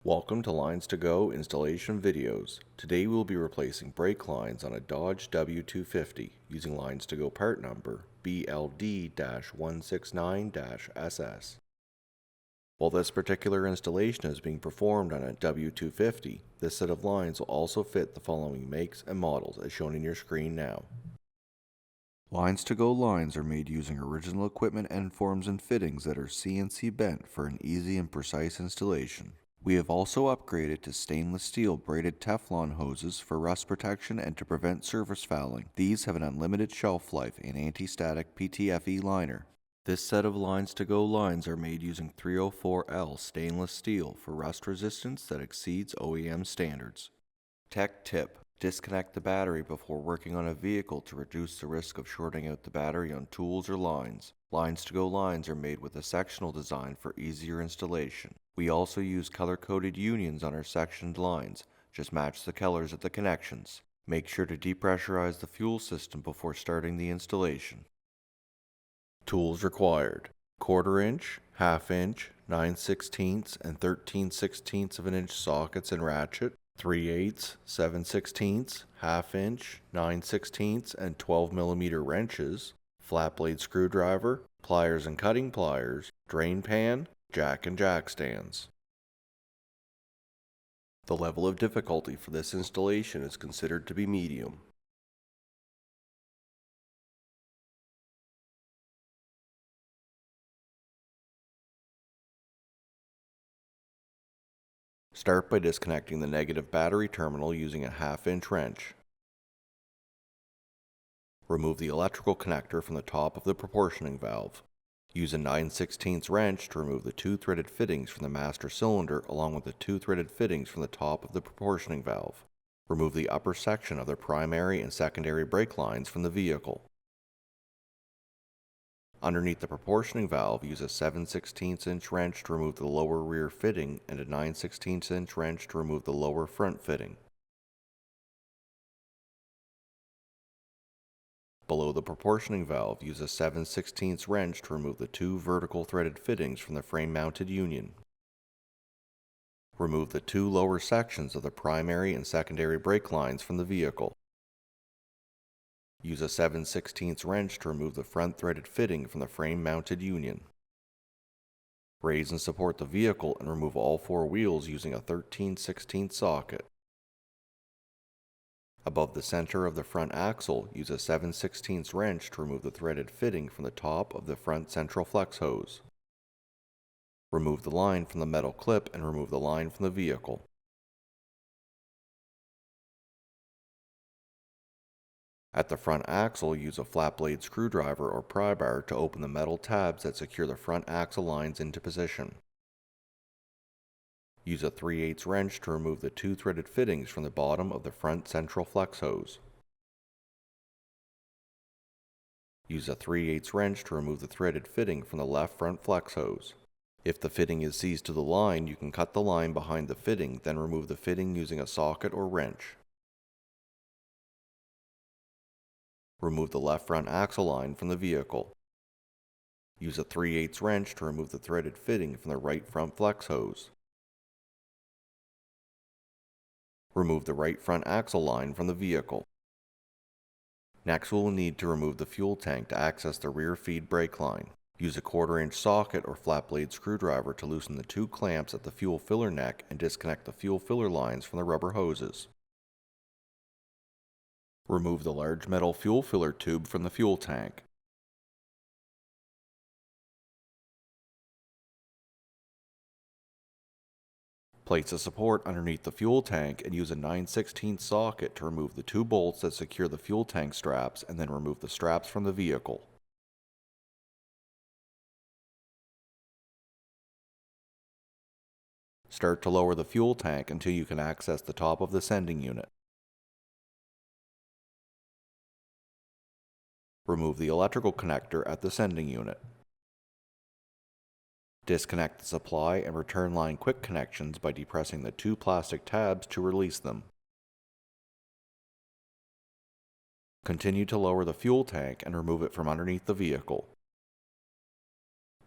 Welcome to LinesToGo installation videos. Today we will be replacing brake lines on a Dodge W250 using LinesToGo part number BLD-169-SS. While this particular installation is being performed on a W250, this set of lines will also fit the following makes and models as shown in your screen now. LinesToGo lines are made using original equipment end forms and fittings that are CNC bent for an easy and precise installation. We have also upgraded to stainless steel braided Teflon hoses for rust protection and to prevent surface fouling. These have an unlimited shelf life and anti-static PTFE liner. This set of LinesToGo lines are made using 304L stainless steel for rust resistance that exceeds OEM standards. Tech tip: disconnect the battery before working on a vehicle to reduce the risk of shorting out the battery on tools or lines. LinesToGo lines are made with a sectional design for easier installation. We also use color-coded unions on our sectioned lines. Just match the colors at the connections. Make sure to depressurize the fuel system before starting the installation. Tools required: 1/4 inch, 1/2 inch, 9/16 and 13/16 of an inch sockets and ratchet, 3/8, 7/16, 1/2 inch, 9/16 and 12mm wrenches, flat blade screwdriver, pliers and cutting pliers, drain pan, jack and jack stands. The level of difficulty for this installation is considered to be medium. Start by disconnecting the negative battery terminal using a 1/2 inch wrench. Remove the electrical connector from the top of the proportioning valve. Use a 9/16 wrench to remove the 2 threaded fittings from the master cylinder along with the 2 threaded fittings from the top of the proportioning valve. Remove the upper section of the primary and secondary brake lines from the vehicle. Underneath the proportioning valve, use a 7/16 inch wrench to remove the lower rear fitting and a 9/16 inch wrench to remove the lower front fitting. Below the proportioning valve, use a 7/16 wrench to remove the 2 vertical threaded fittings from the frame-mounted union. Remove the 2 lower sections of the primary and secondary brake lines from the vehicle. Use a 7/16 wrench to remove the front threaded fitting from the frame-mounted union. Raise and support the vehicle and remove all 4 wheels using a 13/16 socket. Above the center of the front axle, use a 7/16 wrench to remove the threaded fitting from the top of the front central flex hose. Remove the line from the metal clip and remove the line from the vehicle. At the front axle, use a flat blade screwdriver or pry bar to open the metal tabs that secure the front axle lines into position. Use a 3/8 wrench to remove the 2 threaded fittings from the bottom of the front central flex hose. Use a 3/8 wrench to remove the threaded fitting from the left front flex hose. If the fitting is seized to the line, you can cut the line behind the fitting, then remove the fitting using a socket or wrench. Remove the left front axle line from the vehicle. Use a 3/8 wrench to remove the threaded fitting from the right front flex hose. Remove the right front axle line from the vehicle. Next, we will need to remove the fuel tank to access the rear feed brake line. Use a 1/4 inch socket or flat blade screwdriver to loosen the 2 clamps at the fuel filler neck and disconnect the fuel filler lines from the rubber hoses. Remove the large metal fuel filler tube from the fuel tank. Place a support underneath the fuel tank and use a 9/16 socket to remove the 2 bolts that secure the fuel tank straps and then remove the straps from the vehicle. Start to lower the fuel tank until you can access the top of the sending unit. Remove the electrical connector at the sending unit. Disconnect the supply and return line quick connections by depressing the 2 plastic tabs to release them. Continue to lower the fuel tank and remove it from underneath the vehicle.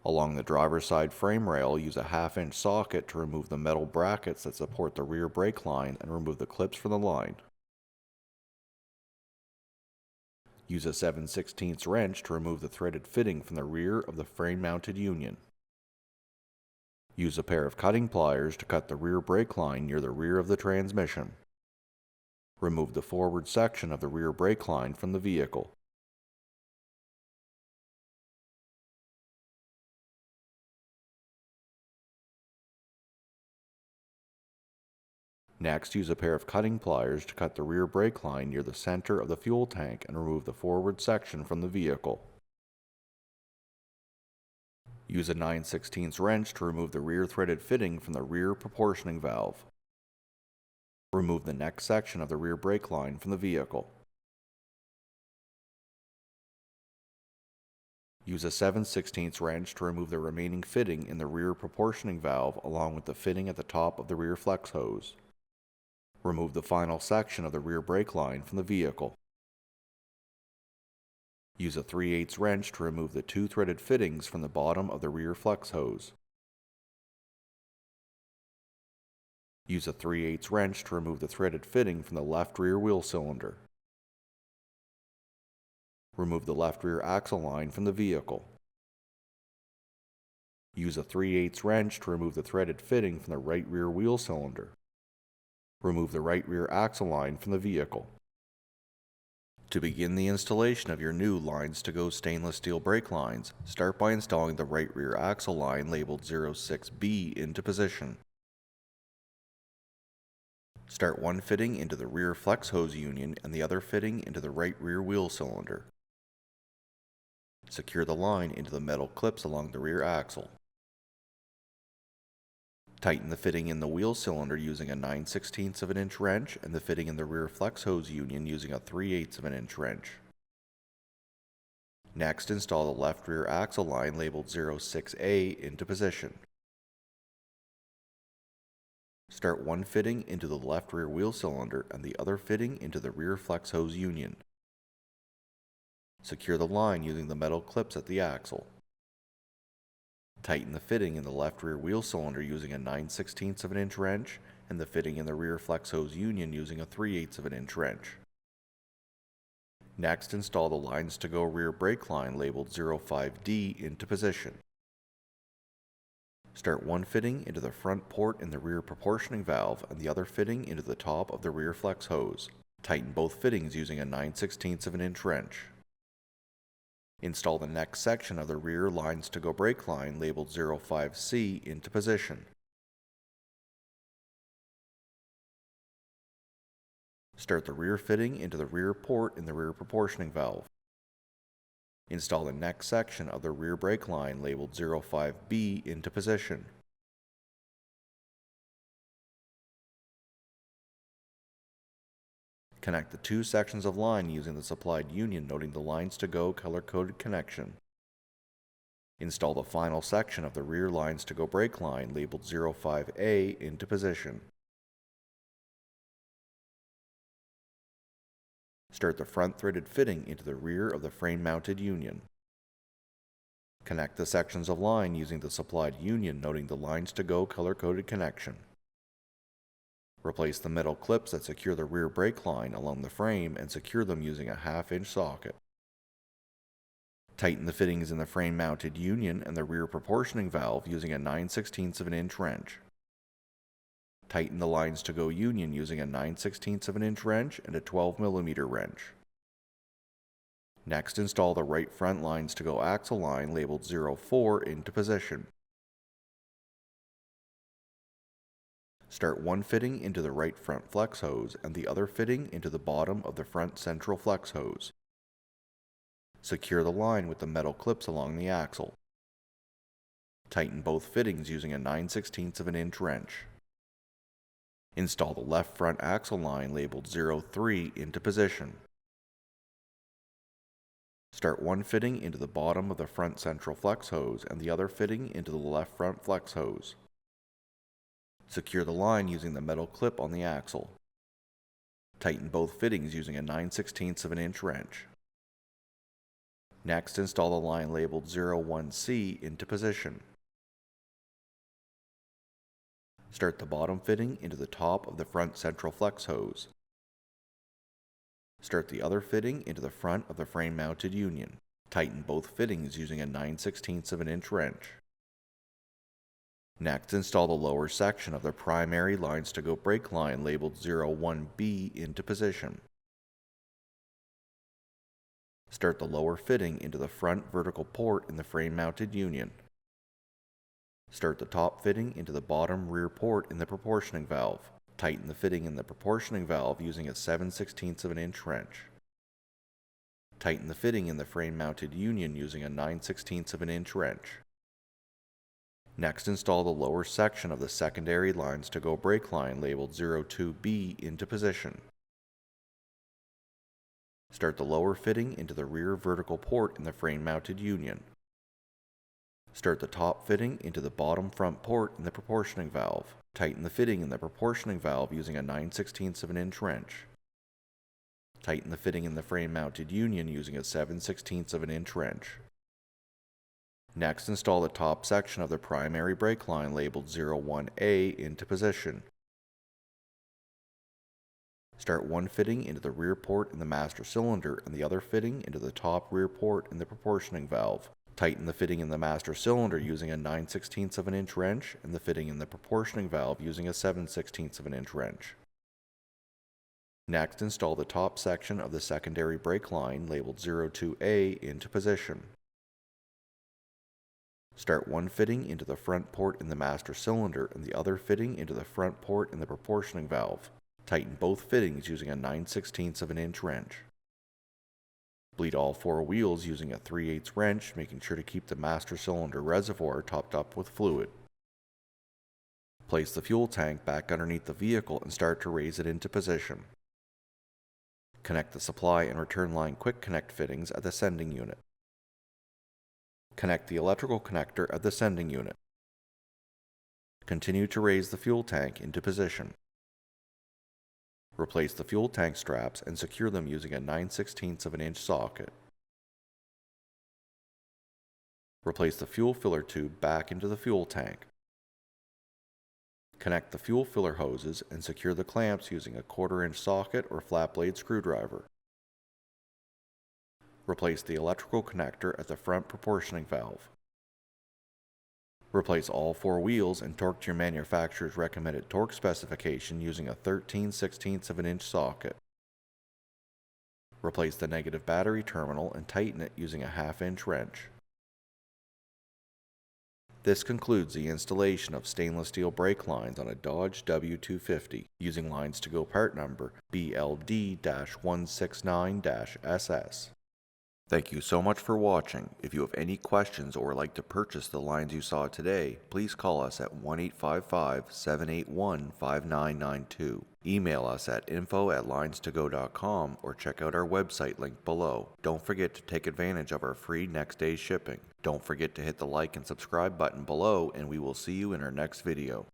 Along the driver's side frame rail, use a 1/2-inch socket to remove the metal brackets that support the rear brake line and remove the clips from the line. Use a 7/16 wrench to remove the threaded fitting from the rear of the frame-mounted union. Use a pair of cutting pliers to cut the rear brake line near the rear of the transmission. Remove the forward section of the rear brake line from the vehicle. Next, use a pair of cutting pliers to cut the rear brake line near the center of the fuel tank and remove the forward section from the vehicle. Use a 9/16 wrench to remove the rear threaded fitting from the rear proportioning valve. Remove the next section of the rear brake line from the vehicle. Use a 7/16 wrench to remove the remaining fitting in the rear proportioning valve along with the fitting at the top of the rear flex hose. Remove the final section of the rear brake line from the vehicle. Use a 3/8 wrench to remove the 2 threaded fittings from the bottom of the rear flex hose. Use a 3/8 wrench to remove the threaded fitting from the left rear wheel cylinder. Remove the left rear axle line from the vehicle. Use a 3/8 wrench to remove the threaded fitting from the right rear wheel cylinder. Remove the right rear axle line from the vehicle. To begin the installation of your new LinesToGo stainless steel brake lines, start by installing the right rear axle line labeled 06B into position. Start one fitting into the rear flex hose union and the other fitting into the right rear wheel cylinder. Secure the line into the metal clips along the rear axle. Tighten the fitting in the wheel cylinder using a 9/16 inch wrench and the fitting in the rear flex hose union using a 3/8 inch wrench. Next, install the left rear axle line labeled 06A into position. Start one fitting into the left rear wheel cylinder and the other fitting into the rear flex hose union. Secure the line using the metal clips at the axle. Tighten the fitting in the left rear wheel cylinder using a 9/16 inch wrench and the fitting in the rear flex hose union using a 3/8 inch wrench. Next, install the LinesToGo rear brake line labeled 05D into position. Start one fitting into the front port in the rear proportioning valve and the other fitting into the top of the rear flex hose. Tighten both fittings using a 9/16 inch wrench. Install the next section of the rear LinesToGo brake line labeled 05C into position. Start the rear fitting into the rear port in the rear proportioning valve. Install the next section of the rear brake line labeled 05B into position. Connect the 2 sections of line using the supplied union noting the LinesToGo color-coded connection. Install the final section of the rear LinesToGo brake line labeled 05A into position. Start the front threaded fitting into the rear of the frame-mounted union. Connect the sections of line using the supplied union noting the LinesToGo color-coded connection. Replace the metal clips that secure the rear brake line along the frame and secure them using a 1/2-inch socket. Tighten the fittings in the frame-mounted union and the rear proportioning valve using a 9/16 inch wrench. Tighten the LinesToGo union using a 9/16 inch wrench and a 12mm wrench. Next, install the right front LinesToGo axle line labeled 04 into position. Start one fitting into the right front flex hose and the other fitting into the bottom of the front central flex hose. Secure the line with the metal clips along the axle. Tighten both fittings using a 9/16 inch wrench. Install the left front axle line labeled 03 into position. Start one fitting into the bottom of the front central flex hose and the other fitting into the left front flex hose. Secure the line using the metal clip on the axle. Tighten both fittings using a 9/16 inch wrench. Next, install the line labeled 01C into position. Start the bottom fitting into the top of the front central flex hose. Start the other fitting into the front of the frame-mounted union. Tighten both fittings using a 9/16 of an inch wrench. Next, install the lower section of the primary LinesToGo brake line labeled 01B into position. Start the lower fitting into the front vertical port in the frame-mounted union. Start the top fitting into the bottom rear port in the proportioning valve. Tighten the fitting in the proportioning valve using a 7/16 of an inch wrench. Tighten the fitting in the frame-mounted union using a 9/16 of an inch wrench. Next, install the lower section of the secondary LinesToGo brake line labeled 02B into position. Start the lower fitting into the rear vertical port in the frame-mounted union. Start the top fitting into the bottom front port in the proportioning valve. Tighten the fitting in the proportioning valve using a 9/16 of an inch wrench. Tighten the fitting in the frame-mounted union using a 7/16 of an inch wrench. Next, install the top section of the primary brake line labeled 01A into position. Start one fitting into the rear port in the master cylinder and the other fitting into the top rear port in the proportioning valve. Tighten the fitting in the master cylinder using a 9/16 of an inch wrench and the fitting in the proportioning valve using a 7/16 of an inch wrench. Next, install the top section of the secondary brake line labeled 02A into position. Start one fitting into the front port in the master cylinder and the other fitting into the front port in the proportioning valve. Tighten both fittings using a 9/16 of an inch wrench. Bleed all four wheels using a 3/8 wrench, making sure to keep the master cylinder reservoir topped up with fluid. Place the fuel tank back underneath the vehicle and start to raise it into position. Connect the supply and return line quick connect fittings at the sending unit. Connect the electrical connector at the sending unit. Continue to raise the fuel tank into position. Replace the fuel tank straps and secure them using a 9/16 of an inch socket. Replace the fuel filler tube back into the fuel tank. Connect the fuel filler hoses and secure the clamps using a 1/4 inch socket or flat blade screwdriver. Replace the electrical connector at the front proportioning valve. Replace all four wheels and torque to your manufacturer's recommended torque specification using a 13/16 of an inch socket. Replace the negative battery terminal and tighten it using a 1/2 inch wrench. This concludes the installation of stainless steel brake lines on a Dodge W250 using LinesToGo part number BLD-169-SS. Thank you so much for watching. If you have any questions or would like to purchase the lines you saw today, please call us at 1-855-781-5992. Email us at info@linestogo.com or check out our website link below. Don't forget to take advantage of our free next day shipping. Don't forget to hit the like and subscribe button below, and we will see you in our next video.